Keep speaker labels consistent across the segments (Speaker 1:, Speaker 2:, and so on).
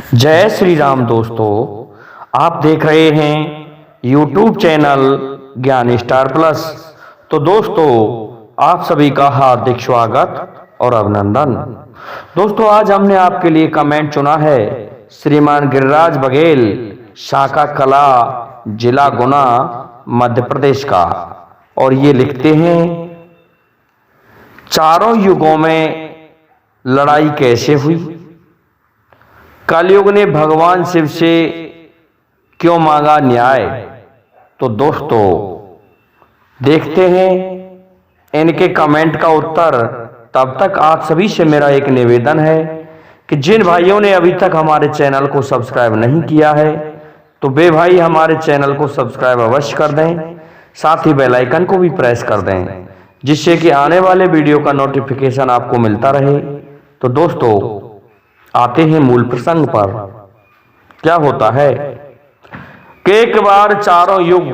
Speaker 1: जय श्री राम दोस्तों, आप देख रहे हैं YouTube चैनल ज्ञान स्टार प्लस। तो दोस्तों, आप सभी का हार्दिक स्वागत और अभिनंदन। दोस्तों, आज हमने आपके लिए कमेंट चुना है श्रीमान गिरिराज बघेल, शाखा कला, जिला गुना, मध्य प्रदेश का। और ये लिखते हैं, चारों युगों में लड़ाई कैसे हुई? कलयुग ने भगवान शिव से क्यों मांगा न्याय? तो दोस्तों, देखते हैं इनके कमेंट का उत्तर। तब तक आप सभी से मेरा एक निवेदन है कि जिन भाइयों ने अभी तक हमारे चैनल को सब्सक्राइब नहीं किया है, तो वे भाई हमारे चैनल को सब्सक्राइब अवश्य कर दें, साथ ही बेल आइकन को भी प्रेस कर दें, जिससे कि आने वाले वीडियो का नोटिफिकेशन आपको मिलता रहे। तो दोस्तों, आते हैं मूल प्रसंग पर। क्या होता है कि एक बार चारों युग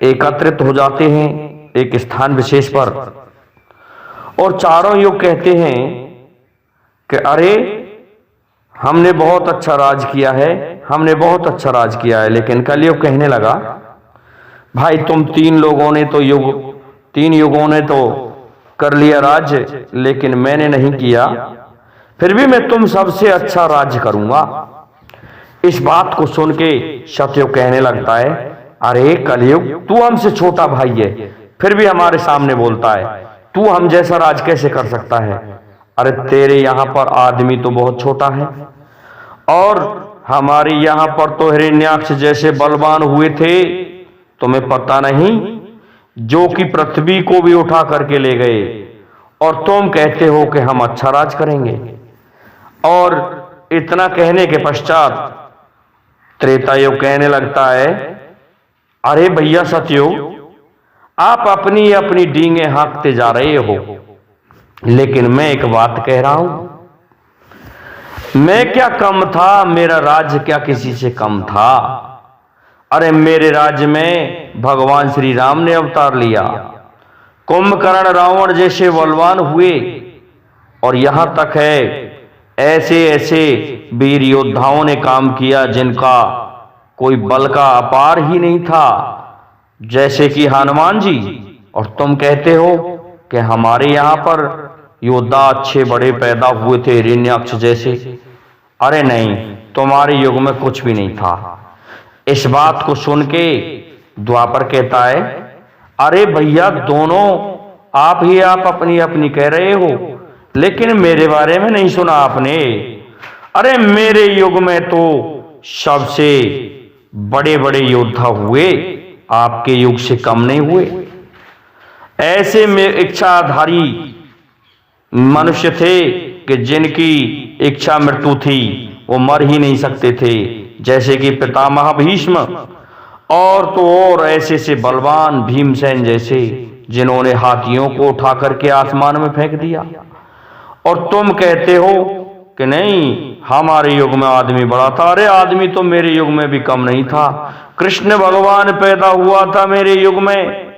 Speaker 1: एकत्रित हो जाते हैं एक स्थान विशेष पर, और चारों युग कहते हैं कि अरे, हमने बहुत अच्छा राज किया है, हमने बहुत अच्छा राज किया है। लेकिन कलयुग कहने लगा, भाई तुम तीन युगों ने तो कर लिया राज्य, लेकिन मैंने नहीं किया, फिर भी मैं तुम सबसे अच्छा राज्य करूंगा। इस बात को सुन के सतयुग कहने लगता है, अरे कलयुग, तू हमसे छोटा भाई है, फिर भी हमारे सामने बोलता है, तू हम जैसा राज कैसे कर सकता है? अरे तेरे यहाँ पर आदमी तो बहुत छोटा है, और हमारे यहाँ पर तो हिरण्याक्ष जैसे बलवान हुए थे, तुम्हें पता नहीं, जो कि पृथ्वी को भी उठा करके ले गए, और तुम कहते हो कि हम अच्छा राज करेंगे। और इतना कहने के पश्चात त्रेता युग कहने लगता है, अरे भैया सतयुग, आप अपनी अपनी डींगे हाँकते जा रहे हो, लेकिन मैं एक बात कह रहा हूं, मैं क्या कम था? मेरा राज्य क्या किसी से कम था? अरे मेरे राज्य में भगवान श्री राम ने अवतार लिया, कुंभकर्ण रावण जैसे बलवान हुए, और यहां तक है ऐसे ऐसे वीर योद्धाओं ने काम किया जिनका कोई बल का अपार ही नहीं था, जैसे कि हनुमान जी। और तुम कहते हो कि हमारे यहाँ पर योद्धा अच्छे बड़े पैदा हुए थे हिरण्याक्ष जैसे। अरे नहीं, तुम्हारे युग में कुछ भी नहीं था। इस बात को सुन के द्वापर कहता है, अरे भैया, दोनों आप अपनी अपनी कह रहे हो, लेकिन मेरे बारे में नहीं सुना आपने। अरे मेरे युग में तो सबसे बड़े बड़े योद्धा हुए, आपके युग से कम नहीं हुए। ऐसे में इच्छाधारी मनुष्य थे कि जिनकी इच्छा मृत्यु थी, वो मर ही नहीं सकते थे, जैसे कि पितामह भीष्म, और तो और ऐसे से बलवान भीमसेन जैसे, जिन्होंने हाथियों को उठा करके आसमान में फेंक दिया। और तुम कहते हो कि नहीं, हमारे युग में आदमी बड़ा था। अरे आदमी तो मेरे युग में भी कम नहीं था। कृष्ण भगवान पैदा हुआ था मेरे युग में,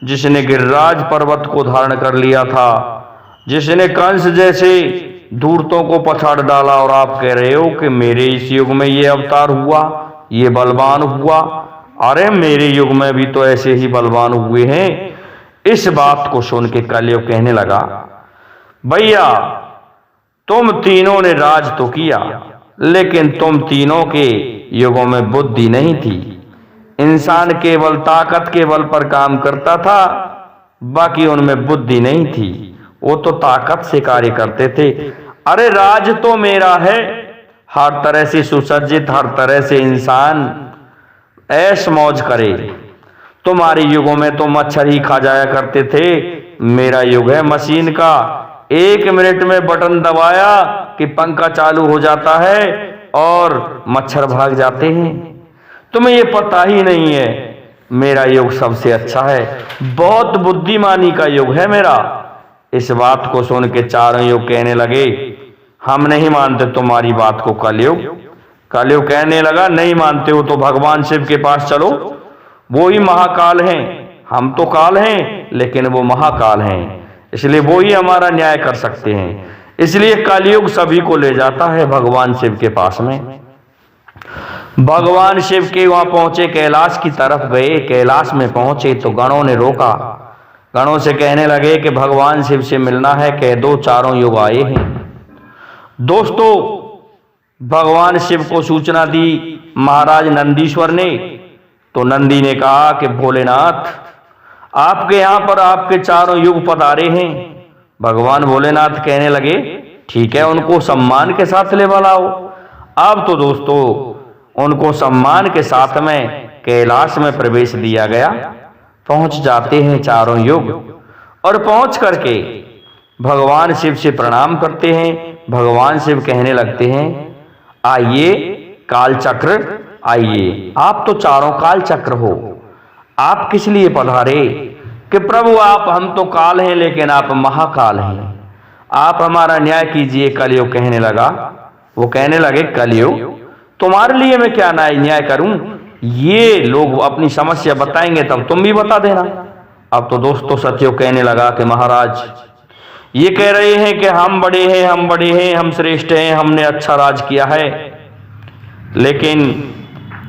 Speaker 1: जिसने गिरिराज पर्वत को धारण कर लिया था, जिसने कंस जैसे धूर्तों को पछाड़ डाला, और आप कह रहे हो कि मेरे इस युग में ये अवतार हुआ, ये बलवान हुआ। अरे मेरे युग में भी तो ऐसे ही बलवान हुए हैं। इस बात को सुन के कलयुग कहने लगा, भैया तुम तीनों ने राज तो किया, लेकिन तुम तीनों के युगों में बुद्धि नहीं थी। इंसान केवल ताकत के बल पर काम करता था, बाकी उनमें बुद्धि नहीं थी, वो तो ताकत से कार्य करते थे। अरे राज तो मेरा है, हर तरह से सुसज्जित, हर तरह से इंसान ऐश मौज करे। तुम्हारे युगों में तो मच्छर ही खा जाया करते थे, मेरा युग है मशीन का। 1 मिनट में बटन दबाया कि पंखा चालू हो जाता है और मच्छर भाग जाते हैं। तुम्हें ये पता ही नहीं है, मेरा युग सबसे अच्छा है, बहुत बुद्धिमानी का युग है मेरा। इस बात को सुन के चारों युग कहने लगे, हम नहीं मानते तुम्हारी बात को। कलयुग कहने लगा, नहीं मानते हो तो भगवान शिव के पास चलो, वो ही महाकाल हैं। हम तो काल हैं, लेकिन वो महाकाल हैं, इसलिए वो ही हमारा न्याय कर सकते हैं। इसलिए कलयुग सभी को ले जाता है भगवान शिव के पास में। भगवान शिव के वहां पहुंचे, कैलाश की तरफ गए। कैलाश में पहुंचे तो गणों ने रोका। गणों से कहने लगे कि भगवान शिव से मिलना है, कह दो चारों युग आए हैं। दोस्तों, भगवान शिव को सूचना दी महाराज नंदीश्वर ने। तो नंदी ने कहा कि भोलेनाथ, आपके यहां पर आपके चारों युग पधारे हैं। भगवान भोलेनाथ कहने लगे, ठीक है, उनको सम्मान के साथ ले बुलाओ। अब तो दोस्तों उनको सम्मान के साथ में कैलाश में प्रवेश दिया गया। पहुंच जाते हैं चारों युग और पहुंच करके भगवान शिव से प्रणाम करते हैं। भगवान शिव कहने लगते हैं, आइए काल चक्र, आइए, आप तो चारों काल चक्र हो, आप किस लिए पधारे? कि प्रभु आप, हम तो काल हैं लेकिन आप महाकाल हैं, आप हमारा न्याय कीजिए। कलयुग कहने लगा, वो कहने लगे, कलयुग तुम्हारे लिए मैं क्या न्याय करूं? ये लोग अपनी समस्या बताएंगे तब तुम भी बता देना। अब तो दोस्तों सत्ययुग कहने लगा कि महाराज, ये कह रहे हैं कि हम बड़े हैं, हम बड़े हैं, हम श्रेष्ठ हैं, हमने अच्छा राज किया है। लेकिन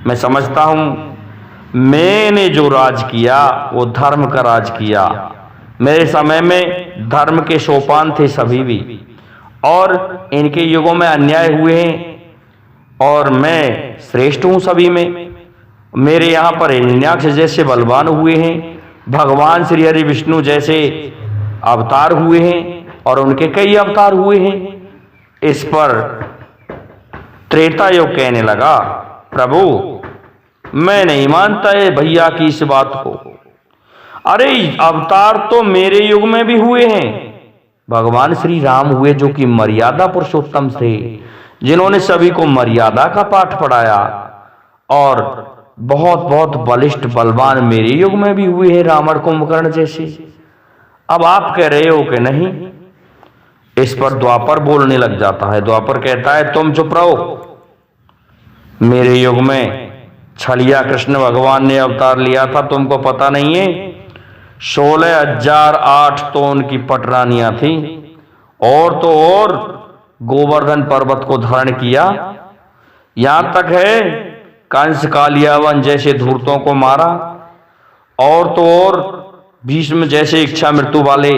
Speaker 1: मैं समझता हूं मैंने जो राज किया वो धर्म का राज किया। मेरे समय में धर्म के सोपान थे सभी भी, और इनके युगों में अन्याय हुए हैं और मैं श्रेष्ठ हूं सभी में। मेरे यहां पर हिरण्याक्ष जैसे बलवान हुए हैं, भगवान श्री हरि विष्णु जैसे अवतार हुए हैं और उनके कई अवतार हुए हैं। इस पर त्रेता युग कहने लगा, प्रभु मैं नहीं मानता है भैया की इस बात को। अरे अवतार तो मेरे युग में भी हुए हैं। भगवान श्री राम हुए जो कि मर्यादा पुरुषोत्तम थे, जिन्होंने सभी को मर्यादा का पाठ पढ़ाया, और बहुत बहुत बलिष्ठ बलवान मेरे युग में भी हुए हैं, रावण कुंभकर्ण जैसे। अब आप कह रहे हो कि नहीं। इस पर द्वापर बोलने लग जाता है। द्वापर कहता है, तुम चुप रहो, मेरे युग में छलिया कृष्ण भगवान ने अवतार लिया था, तुमको पता नहीं है? 16,008 तो उनकी पटरानियां थी, और तो और गोवर्धन पर्वत को धारण किया। यहां तक है कंस कालियावन जैसे धूर्तों को मारा, और तो और भीष्म जैसे इच्छा मृत्यु वाले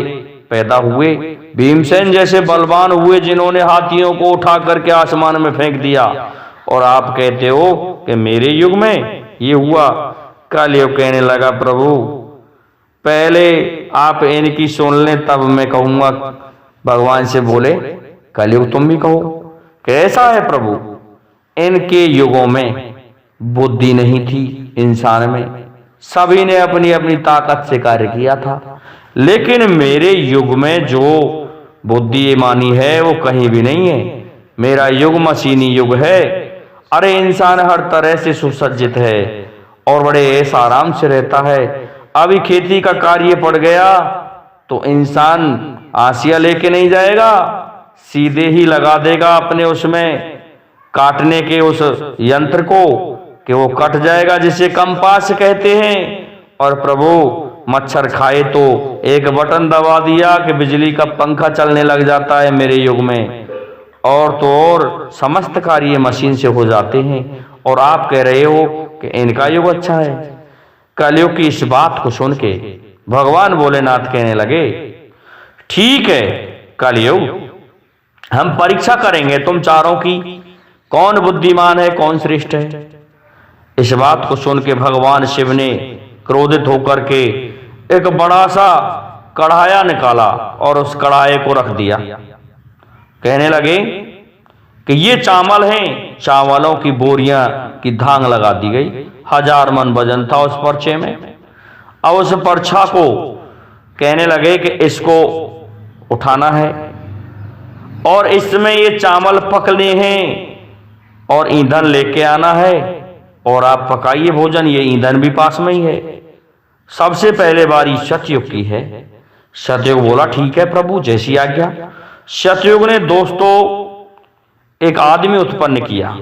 Speaker 1: पैदा हुए, भीमसेन जैसे बलवान हुए जिन्होंने हाथियों को उठा करके आसमान में फेंक दिया। और आप कहते हो कि मेरे युग में ये हुआ। कलयुग कहने लगा, प्रभु पहले आप इनकी सुन लें तब मैं कहूंगा। भगवान से बोले, कलयुग तुम भी कहो। कैसा है प्रभु? इनके युगों में बुद्धि नहीं थी इंसान में, सभी ने अपनी अपनी ताकत से कार्य किया था। लेकिन मेरे युग में जो बुद्धिमानी है वो कहीं भी नहीं है। मेरा युग मशीनी युग है। अरे इंसान हर तरह से सुसज्जित है और बड़े ऐसा आराम से रहता है। अभी खेती का कार्य पड़ गया तो इंसान आसिया लेके नहीं जाएगा, सीधे ही लगा देगा अपने उसमें काटने के उस यंत्र को कि वो कट जाएगा, जिसे कंपास कहते हैं। और प्रभु मच्छर खाए तो एक बटन दबा दिया कि बिजली का पंखा चलने लग जाता है मेरे युग में। और तो और समस्त कार्य मशीन से हो जाते हैं, और आप कह रहे हो कि इनका युग अच्छा है। कलयुग की इस बात को सुन के भगवान भोलेनाथ कहने लगे, ठीक है कलयुग, हम परीक्षा करेंगे तुम चारों की, कौन बुद्धिमान है, कौन श्रेष्ठ है। इस बात को सुन के भगवान शिव ने क्रोधित होकर के एक बड़ा सा कढ़ाया निकाला और उस कढ़ाए को रख दिया। कहने लगे कि ये चावल हैं, चावलों की बोरियां की धांग लगा दी गई। 1000 मन वजन था उस पर्चे में। अब उस पर्चा को कहने लगे कि इसको उठाना है और इसमें ये चावल पकने हैं और ईंधन लेके आना है, और आप पकाइए भोजन, ये ईंधन भी पास में ही है। सबसे पहले बारी सतयुग की है। सतयुग बोला, ठीक है प्रभु, जैसी आज्ञा। सतयुग ने दोस्तों एक आदमी उत्पन्न किया।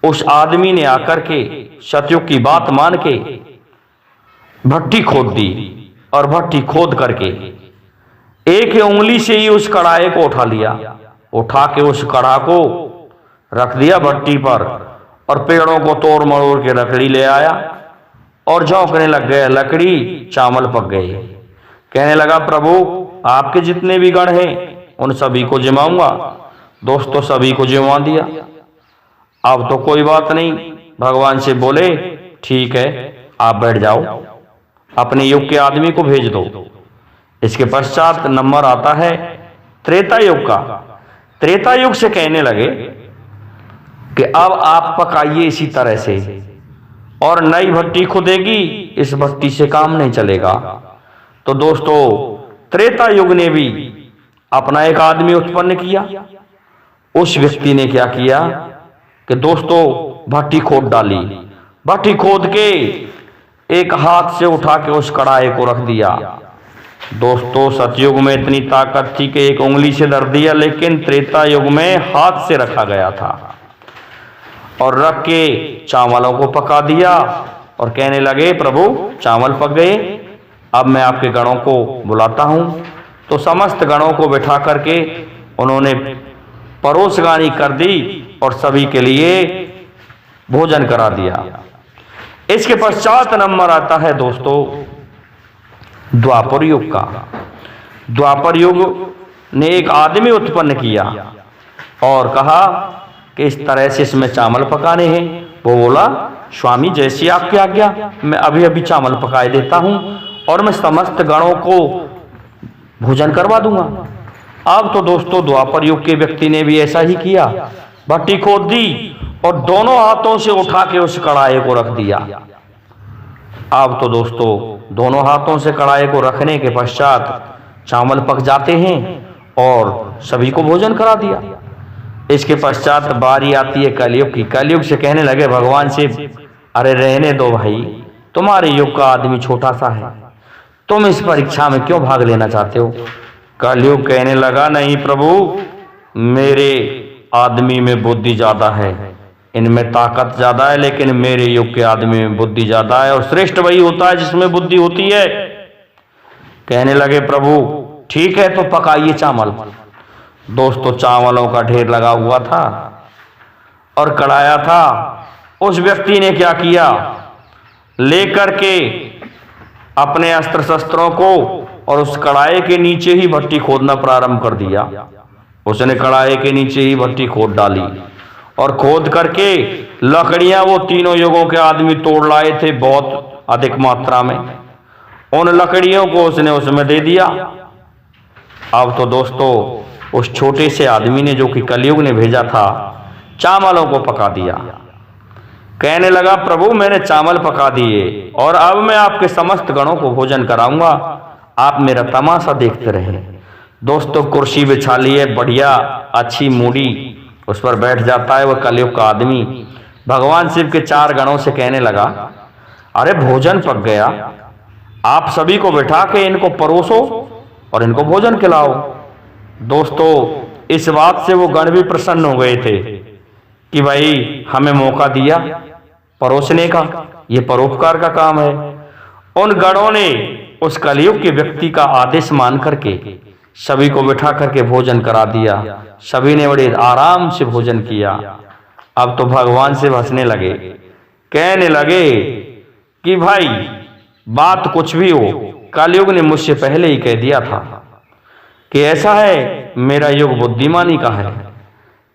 Speaker 1: उस आदमी ने आकर के सतयुग की बात मान के भट्टी खोद दी, और भट्टी खोद करके एक ही उंगली से ही उस कढ़ाई को उठा लिया, उठा के उस कढ़ा को रख दिया भट्टी पर और पेड़ों को तोड़ मरोड़ के लकड़ी ले आया और झोंकने लग गया। लकड़ी चावल पक गए। कहने लगा प्रभु आपके जितने भी गण हैं उन सभी को जिमाऊंगा। दोस्तों सभी को जिमा दिया। अब तो कोई बात नहीं, भगवान से बोले ठीक है आप बैठ जाओ, अपने युग के आदमी को भेज दो। इसके पश्चात नंबर आता है त्रेता युग का। त्रेता युग से कहने लगे कि अब आप पकाइए इसी तरह से और नई भट्टी खुदेगी, इस भट्टी से काम नहीं चलेगा। तो दोस्तों त्रेता युग ने भी अपना एक आदमी उत्पन्न किया। उस व्यक्ति ने क्या किया कि दोस्तों भट्टी खोद डाली। भट्टी खोद के एक हाथ से उठा के उस कढ़ाई को रख दिया। दोस्तों सतयुग में इतनी ताकत थी कि एक उंगली से धर दिया, लेकिन त्रेता युग में हाथ से रखा गया था और रख के चावलों को पका दिया और कहने लगे प्रभु चावल पक गए, अब मैं आपके गणों को बुलाता हूं। तो समस्त गणों को बिठा करके उन्होंने परोसगानी कर दी और सभी के लिए भोजन करा दिया। इसके पश्चात नंबर आता है दोस्तों द्वापर युग का। द्वापर युग ने एक आदमी उत्पन्न किया और कहा कि इस तरह से इसमें चावल पकाने हैं। वो बोला स्वामी जैसी आपकी आज्ञा, मैं अभी अभी चावल पकाए देता हूं और मैं समस्त गणों को भोजन करवा दूंगा। अब तो दोस्तों द्वापर युग के व्यक्ति ने भी ऐसा ही किया। भट्टी खोद दी और दोनों हाथों से उठा के उस कढ़ाई को रख दिया। अब तो दोस्तों दोनों हाथों से कढ़ाई को रखने के पश्चात चावल पक जाते हैं और सभी को भोजन करा दिया। इसके पश्चात बारी आती है कलयुग की। कलयुग से कहने लगे भगवान से अरे रहने दो भाई, तुम्हारे युग का आदमी छोटा सा है, तुम इस परीक्षा में क्यों भाग लेना चाहते हो। कलयुग कहने लगा नहीं प्रभु, मेरे आदमी में बुद्धि ज्यादा है, इनमें ताकत ज्यादा है, लेकिन मेरे युग के आदमी में बुद्धि ज्यादा है और श्रेष्ठ वही होता है जिसमें बुद्धि होती है। कहने लगे प्रभु ठीक है तो पकाइए चावल। दोस्तों चावलों का ढेर लगा हुआ था और कढ़ाया था। उस व्यक्ति ने क्या किया, लेकर के अपने अस्त्र शस्त्रों को और उस कढ़ाई के नीचे ही भट्टी खोदना प्रारंभ कर दिया। उसने कढ़ाई के नीचे ही भट्टी खोद डाली और खोद करके लकड़ियां वो तीनों युगों के आदमी तोड़ लाए थे बहुत अधिक मात्रा में। उन लकड़ियों को उसने उसमें दे दिया। अब तो दोस्तों उस छोटे से आदमी ने, जो कि कलयुग ने भेजा था, चावलों को पका दिया। कहने लगा प्रभु मैंने चावल पका दिए और अब मैं आपके समस्त गणों को भोजन कराऊंगा, आप मेरा तमाशा देखते रहें। दोस्तों कुर्सी बिछा ली है बढ़िया अच्छी मूडी, उस पर बैठ जाता है वह कलयुग का आदमी। भगवान शिव के 4 गणों से कहने लगा अरे भोजन पक गया, आप सभी को बिठा के इनको परोसो और इनको भोजन खिलाओ। दोस्तों इस बात से वो गण भी प्रसन्न हो गए थे कि भाई हमें मौका दिया परोसने का, ये परोपकार का काम है। उन गणों ने उस कलयुग के व्यक्ति का आदेश मान करके सभी को बिठा करके भोजन करा दिया। सभी ने बड़े आराम से भोजन किया। अब तो भगवान से हंसने लगे, कहने लगे कि भाई बात कुछ भी हो, कलयुग ने मुझसे पहले ही कह दिया था कि ऐसा है मेरा युग बुद्धिमानी का है,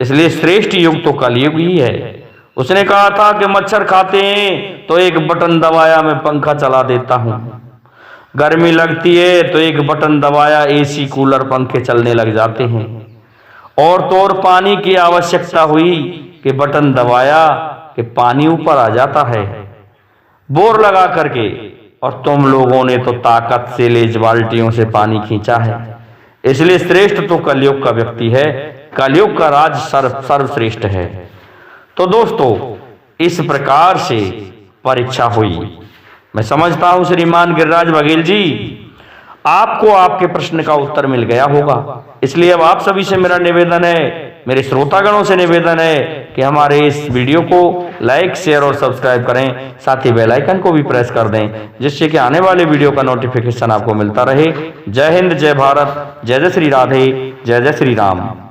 Speaker 1: इसलिए श्रेष्ठ युग तो कलयुग ही है। उसने कहा था कि मच्छर खाते हैं तो एक बटन दबाया मैं पंखा चला देता हूं, गर्मी लगती है तो एक बटन दबाया एसी कूलर पंखे चलने लग जाते हैं, और तो और पानी की आवश्यकता हुई कि बटन दबाया कि पानी ऊपर आ जाता है बोर लगा करके, और तुम लोगों ने तो ताकत से लेज बाल्टियों से पानी खींचा है। इसलिए श्रेष्ठ तो कलयुग का व्यक्ति है, कलयुग का राज सर्वश्रेष्ठ है। तो दोस्तों इस प्रकार से परीक्षा हुई। मैं समझता हूं श्रीमान गिरिराज बघेल जी आपको आपके प्रश्न का उत्तर मिल गया होगा। इसलिए अब आप सभी से मेरा निवेदन है, मेरे श्रोतागणों से निवेदन है कि हमारे इस वीडियो को लाइक शेयर और सब्सक्राइब करें, साथ ही बेल आइकन को भी प्रेस कर दें, जिससे कि आने वाले वीडियो का नोटिफिकेशन आपको मिलता रहे। जय हिंद, जय भारत, जय जय श्री राधे, जय जय श्री राम।